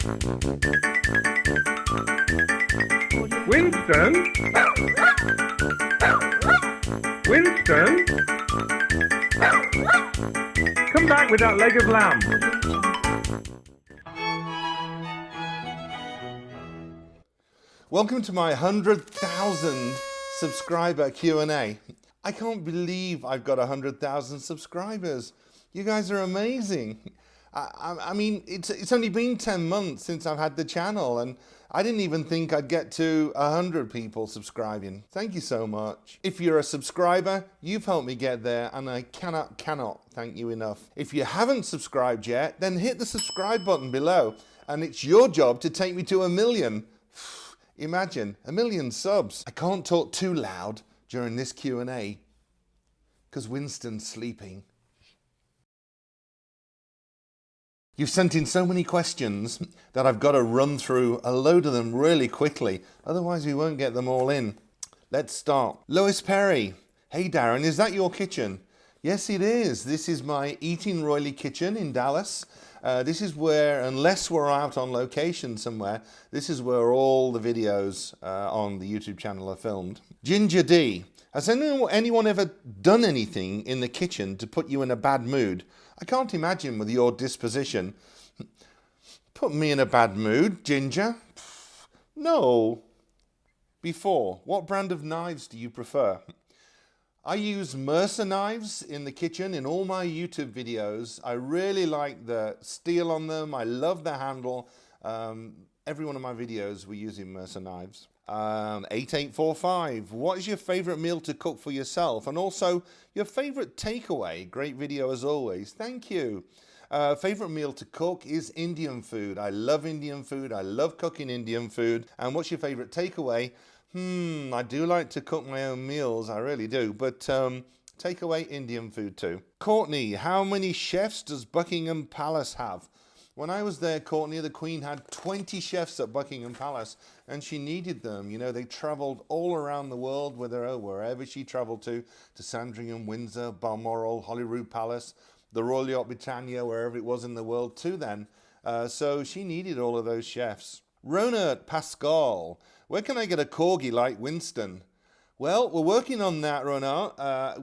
Winston? Winston? Come back with that leg of lamb. Welcome to my 100,000 subscriber Q&A. I can't believe I've got 100,000 subscribers. You guys are amazing. I mean, it's only been 10 months since I've had the channel, and I didn't even think I'd get to 100 people subscribing. Thank you so much. If you're a subscriber, you've helped me get there, and I cannot thank you enough. If you haven't subscribed yet, then hit the subscribe button below, and it's your job to take me to 1 million. Imagine, 1 million subs. I can't talk too loud during this Q&A because Winston's sleeping. You've sent in so many questions that I've got to run through a load of them really quickly. Otherwise, we won't get them all in. Let's start. Lois Perry. Hey, Darren, is that your kitchen? Yes, it is. This is my Eating Royally kitchen in Dallas. This is where, unless we're out on location somewhere, this is where all the videos on the YouTube channel are filmed. Ginger D. Has anyone ever done anything in the kitchen to put you in a bad mood? I can't imagine with your disposition. Put me in a bad mood, Ginger? No. Before, what brand of knives do you prefer? I use Mercer knives in the kitchen in all my YouTube videos. I really like the steel on them. I love the handle. Every one of my videos we're using Mercer knives. 8845, what is your favorite meal to cook for yourself? And also your favorite takeaway? Great video as always. Thank you. Favorite meal to cook is Indian food. I love Indian food. I love cooking Indian food. And what's your favorite takeaway? I do like to cook my own meals. I really do. But takeaway Indian food too. Courtney, how many chefs does Buckingham Palace have? When I was there, Courtney, the Queen had 20 chefs at Buckingham Palace, and she needed them. You know, they travelled all around the world with her, wherever she travelled to Sandringham, Windsor, Balmoral, Holyrood Palace, the Royal Yacht Britannia, wherever it was in the world too then. So she needed all of those chefs. Ronald Pascal, where can I get a Corgi like Winston? Well, we're working on that, Ronald.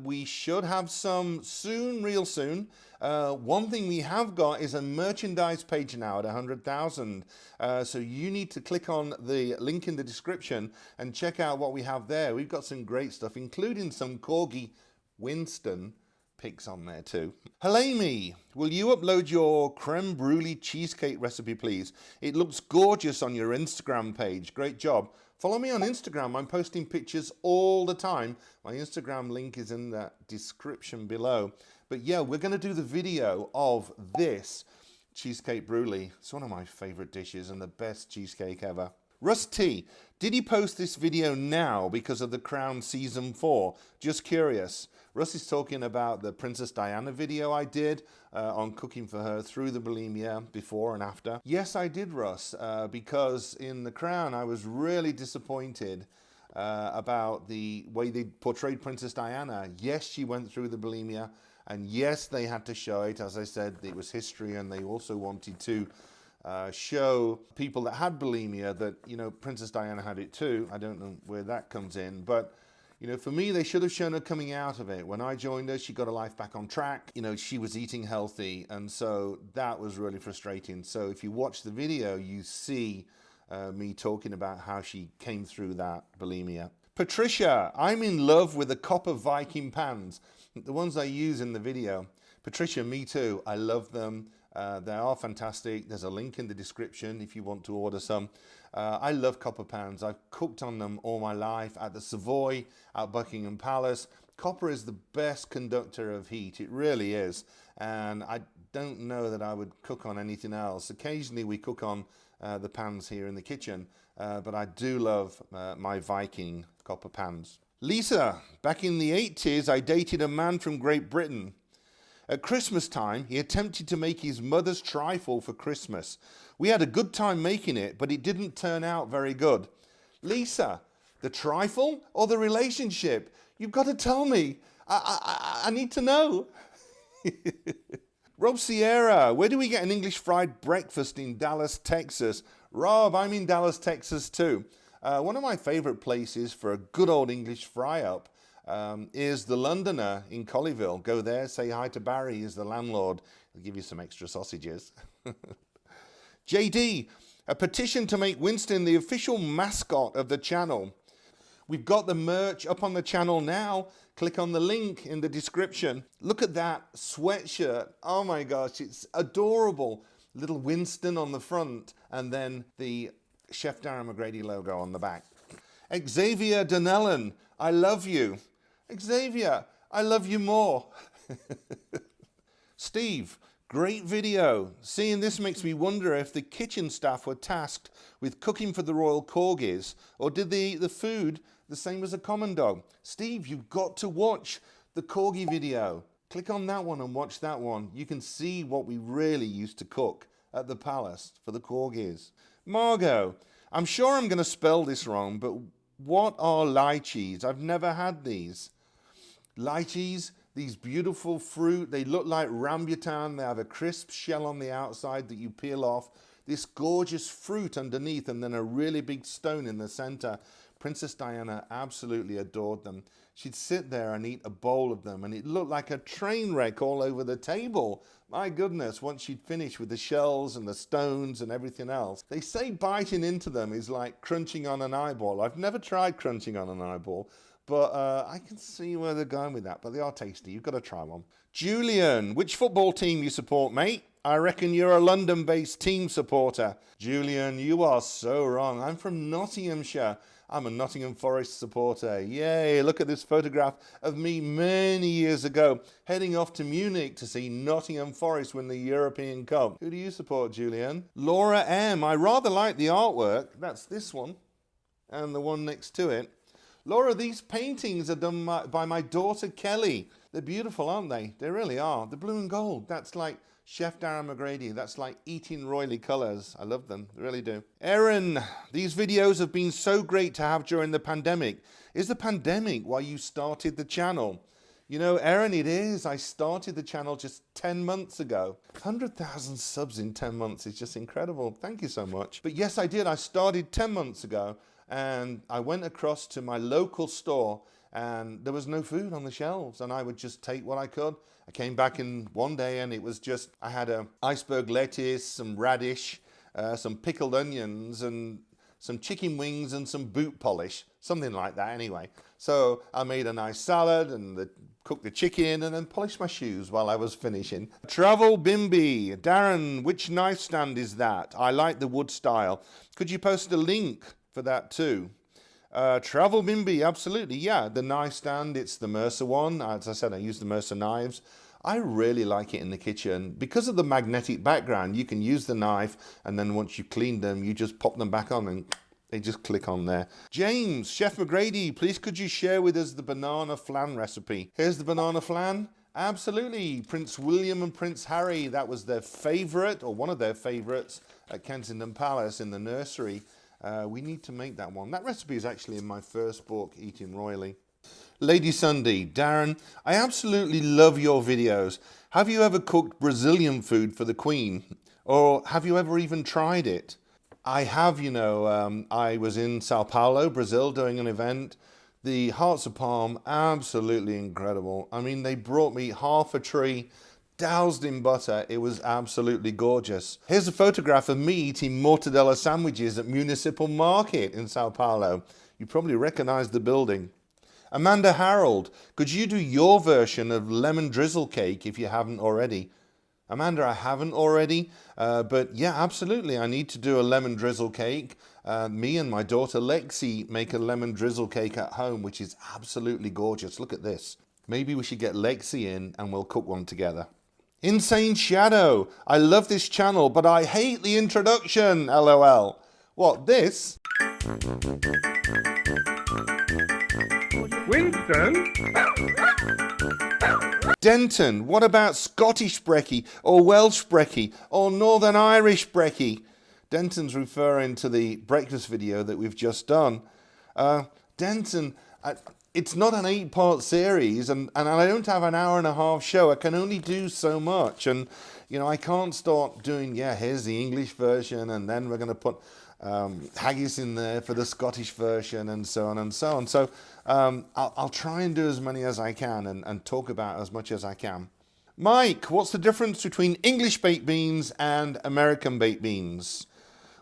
We should have some soon, real soon. One thing we have got is a merchandise page now at 100,000. So you need to click on the link in the description and check out what we have there. We've got some great stuff, including some Corgi Winston pics on there too. Helene, will you upload your creme brulee cheesecake recipe, please? It looks gorgeous on your Instagram page. Great job. Follow me on Instagram. I'm posting pictures all the time. My Instagram link is in the description below. But yeah, we're going to do the video of this cheesecake brulee. It's one of my favorite dishes and the best cheesecake ever. Russ T, did he post this video now because of The Crown Season 4? Just curious. Russ is talking about the Princess Diana video I did on cooking for her through the bulimia before and after. Yes, I did, Russ, because in The Crown I was really disappointed about the way they portrayed Princess Diana. Yes, she went through the bulimia, and yes, they had to show it. As I said, it was history, and they also wanted to show people that had bulimia that, you know, Princess Diana had it too. I don't know where that comes in, but you know, for me, they should have shown her coming out of it. When I joined her, she got her life back on track. You know, she was eating healthy, and so that was really frustrating. So if you watch the video, you see me talking about how she came through that bulimia. Patricia, I'm in love with the copper Viking pans, the ones I use in the video. Patricia, me too. I love them. They are fantastic. There's a link in the description if you want to order some. I love copper pans. I've cooked on them all my life at the Savoy, at Buckingham Palace. Copper is the best conductor of heat. It really is. And I don't know that I would cook on anything else. Occasionally we cook on the pans here in the kitchen, but I do love my Viking copper pans. Lisa, back in the 80s, I dated a man from Great Britain. At Christmas time, he attempted to make his mother's trifle for Christmas. We had a good time making it, but it didn't turn out very good. Lisa, the trifle or the relationship? You've got to tell me. I need to know. Rob Sierra, where do we get an English fried breakfast in Dallas, Texas? Rob, I'm in Dallas, Texas too. One of my favorite places for a good old English fry-up is the Londoner in Colleyville. Go there, say hi to Barry, he's the landlord. He'll give you some extra sausages. JD, a petition to make Winston the official mascot of the channel. We've got the merch up on the channel now. Click on the link in the description. Look at that sweatshirt. Oh my gosh, it's adorable. Little Winston on the front and then the Chef Darren McGrady logo on the back. Xavier Dunellen, I love you. Xavier, I love you more. Steve, great video. Seeing this makes me wonder if the kitchen staff were tasked with cooking for the royal corgis, or did they eat the food the same as a common dog? Steve, you've got to watch the corgi video. Click on that one and watch that one. You can see what we really used to cook at the palace for the corgis. Margot, I'm sure I'm going to spell this wrong, but what are lychees? I've never had these. Lychees, these beautiful fruit, they look like rambutan. They have a crisp shell on the outside that you peel off. This gorgeous fruit underneath and then a really big stone in the center. Princess Diana absolutely adored them. She'd sit there and eat a bowl of them and it looked like a train wreck all over the table. My goodness, once she'd finished with the shells and the stones and everything else. They say biting into them is like crunching on an eyeball. I've never tried crunching on an eyeball, but I can see where they're going with that, but they are tasty. You've got to try one. Julian, which football team you support, mate? I reckon you're a London-based team supporter. Julian, you are so wrong. I'm from Nottinghamshire. I'm a Nottingham Forest supporter. Yay, look at this photograph of me many years ago, heading off to Munich to see Nottingham Forest win the European Cup. Who do you support, Julian? Laura M. I rather like the artwork. That's this one and the one next to it. Laura, these paintings are done by my daughter Kelly. They're beautiful, aren't they? They really are. The blue and gold. That's like Chef Darren McGrady. That's like eating royally colours. I love them. I really do. Erin, these videos have been so great to have during the pandemic. Is the pandemic why you started the channel? You know, Erin, it is. I started the channel just 10 months ago. 100,000 subs in 10 months is just incredible. Thank you so much. But yes, I did. I started 10 months ago. And I went across to my local store and there was no food on the shelves and I would just take what I could. I came back in one day and it was just, I had a iceberg lettuce, some radish, some pickled onions and some chicken wings and some boot polish, something like that anyway. So I made a nice salad and cooked the chicken and then polished my shoes while I was finishing. Travel Bimby, Darren, which knife stand is that? I like the wood style. Could you post a link for that too? Travel Bimby, absolutely, yeah. The knife stand, it's the Mercer one. As I said, I use the Mercer knives. I really like it in the kitchen. Because of the magnetic background, you can use the knife and then once you've cleaned them, you just pop them back on and they just click on there. James, Chef McGrady, please could you share with us the banana flan recipe? Here's the banana flan. Absolutely. Prince William and Prince Harry, that was their favourite, or one of their favourites at Kensington Palace in the nursery. We need to make that one. That recipe is actually in my first book, Eating Royally. Lady Sunday, Darren, I absolutely love your videos. Have you ever cooked Brazilian food for the Queen? Or have you ever even tried it? I have, you know. I was in Sao Paulo, Brazil, doing an event. The hearts of palm, absolutely incredible. I mean, they brought me half a tree, doused in butter. It was absolutely gorgeous. Here's a photograph of me eating mortadella sandwiches at Municipal Market in Sao Paulo. You probably recognize the building. Amanda Harold, could you do your version of lemon drizzle cake if you haven't already? Amanda, I haven't already, but yeah, absolutely. I need to do a lemon drizzle cake. Me and my daughter Lexi make a lemon drizzle cake at home, which is absolutely gorgeous. Look at this. Maybe we should get Lexi in and we'll cook one together. Insane Shadow, I love this channel, but I hate the introduction, LOL. What, this? Winston? Denton, what about Scottish brekkie or Welsh brekkie or Northern Irish brekkie? Denton's referring to the breakfast video that we've just done. Denton, it's not an 8-part series, and I don't have an hour and a half show. I can only do so much, and you know, I can't start doing, yeah, here's the English version, and then we're going to put haggis in there for the Scottish version, and so on and so on. So I'll try and do as many as I can, and talk about as much as I can. Mike, what's the difference between English baked beans and American baked beans?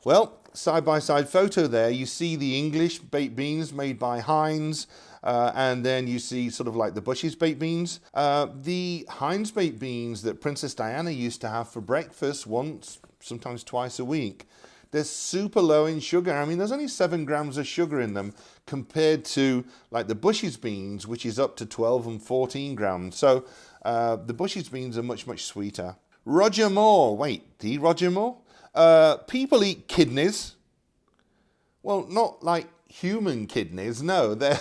Well, side-by-side photo there, you see the English baked beans made by Heinz, and then you see sort of like the Bush's baked beans. The Heinz baked beans that Princess Diana used to have for breakfast once, sometimes twice a week, they're super low in sugar. I mean, there's only 7 grams of sugar in them compared to like the Bush's beans, which is up to 12 and 14 grams. So the Bush's beans are much, much sweeter. Roger Moore, wait, the Roger Moore? People eat kidneys. Well, not like human kidneys, no, they're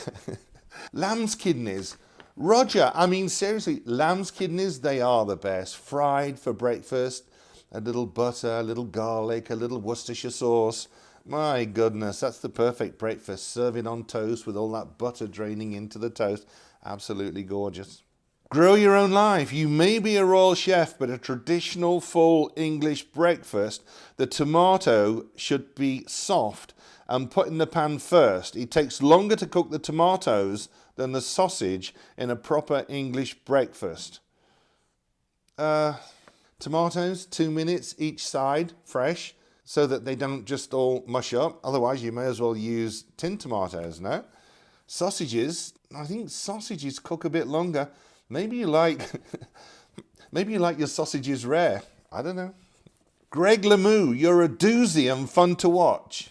lamb's kidneys. Roger, I mean, seriously, lamb's kidneys, they are the best. Fried for breakfast, a little butter, a little garlic, a little Worcestershire sauce. My goodness, that's the perfect breakfast. Serve it on toast with all that butter draining into the toast. Absolutely gorgeous. Grow your own life. You may be a royal chef, but a traditional full English breakfast, the tomato should be soft and put in the pan first. It takes longer to cook the tomatoes than the sausage in a proper English breakfast. Tomatoes, 2 minutes each side, fresh, so that they don't just all mush up. Otherwise, you may as well use tin tomatoes, no? Sausages, I think sausages cook a bit longer. Maybe you like, maybe you like your sausages rare. I don't know. Greg Lemieux, you're a doozy and fun to watch.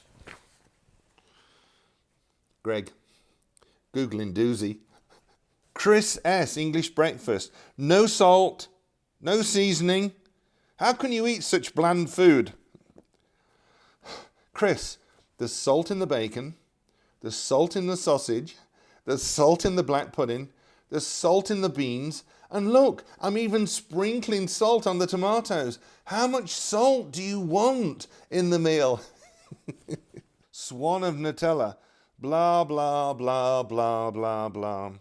Greg, Googling doozy. Chris S, English breakfast. No salt, no seasoning. How can you eat such bland food? Chris, there's salt in the bacon, there's salt in the sausage, there's salt in the black pudding, there's salt in the beans, and look, I'm even sprinkling salt on the tomatoes. How much salt do you want in the meal? Swan of Nutella. Blah, blah, blah, blah, blah, blah.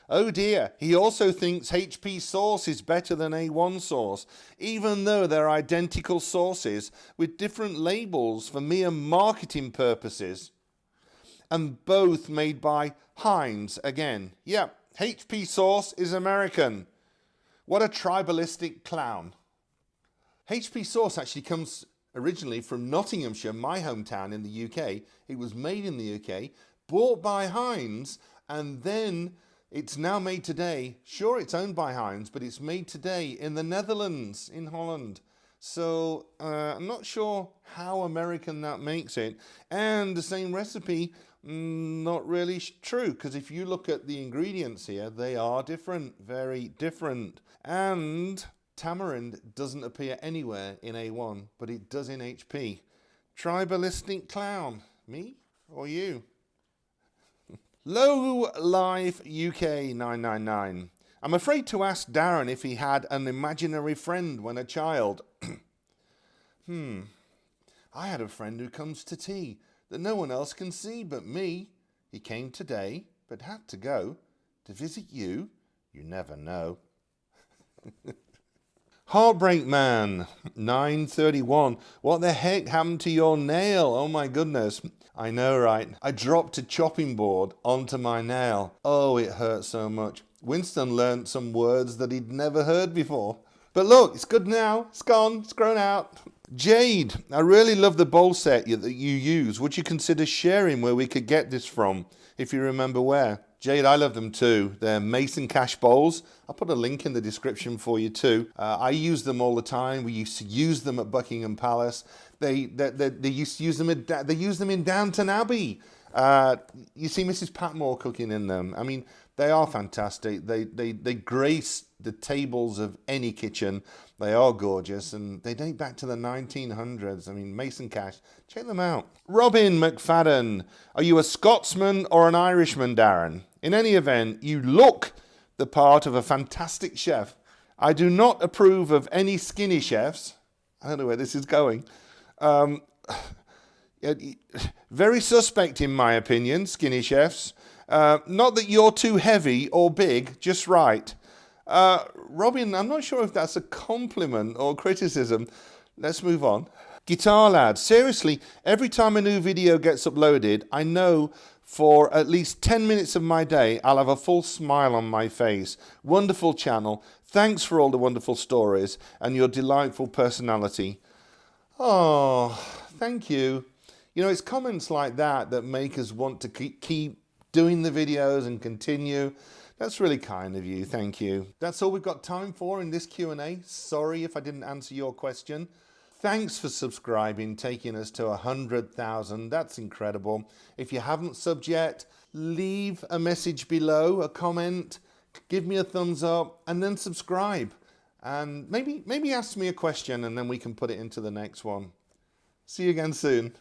Oh dear, he also thinks HP sauce is better than A1 sauce, even though they're identical sauces with different labels for mere marketing purposes. And both made by Heinz again. Yep, HP sauce is American. What a tribalistic clown. HP sauce actually comes originally from Nottinghamshire, my hometown in the UK. It was made in the UK, bought by Heinz, and then it's now made today. Sure, it's owned by Heinz, but it's made today in the Netherlands, in Holland. So I'm not sure how American that makes it. And the same recipe, not really true, because if you look at the ingredients here, they are different, very different. And tamarind doesn't appear anywhere in A1, but it does in HP. Tribalistic clown. Me or you? Low Life UK 999. I'm afraid to ask Darren if he had an imaginary friend when a child. I had a friend who comes to tea that no one else can see but me. He came today, but had to go. To visit you, you never know. Heartbreak Man 931. What the heck happened to your nail? Oh my goodness. I know, right? I dropped a chopping board onto my nail. Oh, it hurt so much. Winston learned some words that he'd never heard before. But look, it's good now. It's gone. It's grown out. Jade, I really love the bowl set that you use. Would you consider sharing where we could get this from, if you remember where? Jade, I love them too. They're Mason Cash bowls. I'll put a link in the description for you too. I use them all the time. We used to use them at Buckingham Palace. They used to use them they use them in Downton Abbey. You see Mrs. Patmore cooking in them. I mean, they are fantastic. They grace the tables of any kitchen. They are gorgeous, and they date back to the 1900s. I mean, Mason Cash, check them out. Robin McFadden, are you a Scotsman or an Irishman, Darren? In any event, you look the part of a fantastic chef. I do not approve of any skinny chefs. I don't know where this is going. Very suspect in my opinion, skinny chefs. Not that you're too heavy or big, just right. Robin, I'm not sure if that's a compliment or criticism. Let's move on. Guitar Lad, seriously, every time a new video gets uploaded, I know for at least 10 minutes of my day, I'll have a full smile on my face. Wonderful channel. Thanks for all the wonderful stories and your delightful personality. Oh, thank you. You know, it's comments like that that make us want to keep doing the videos and continue. That's really kind of you. Thank you. That's all we've got time for in this Q&A. Sorry if I didn't answer your question. Thanks for subscribing, taking us to 100,000. That's incredible. If you haven't subbed yet, leave a message below, a comment, give me a thumbs up, and then subscribe. And maybe ask me a question and then we can put it into the next one. See you again soon.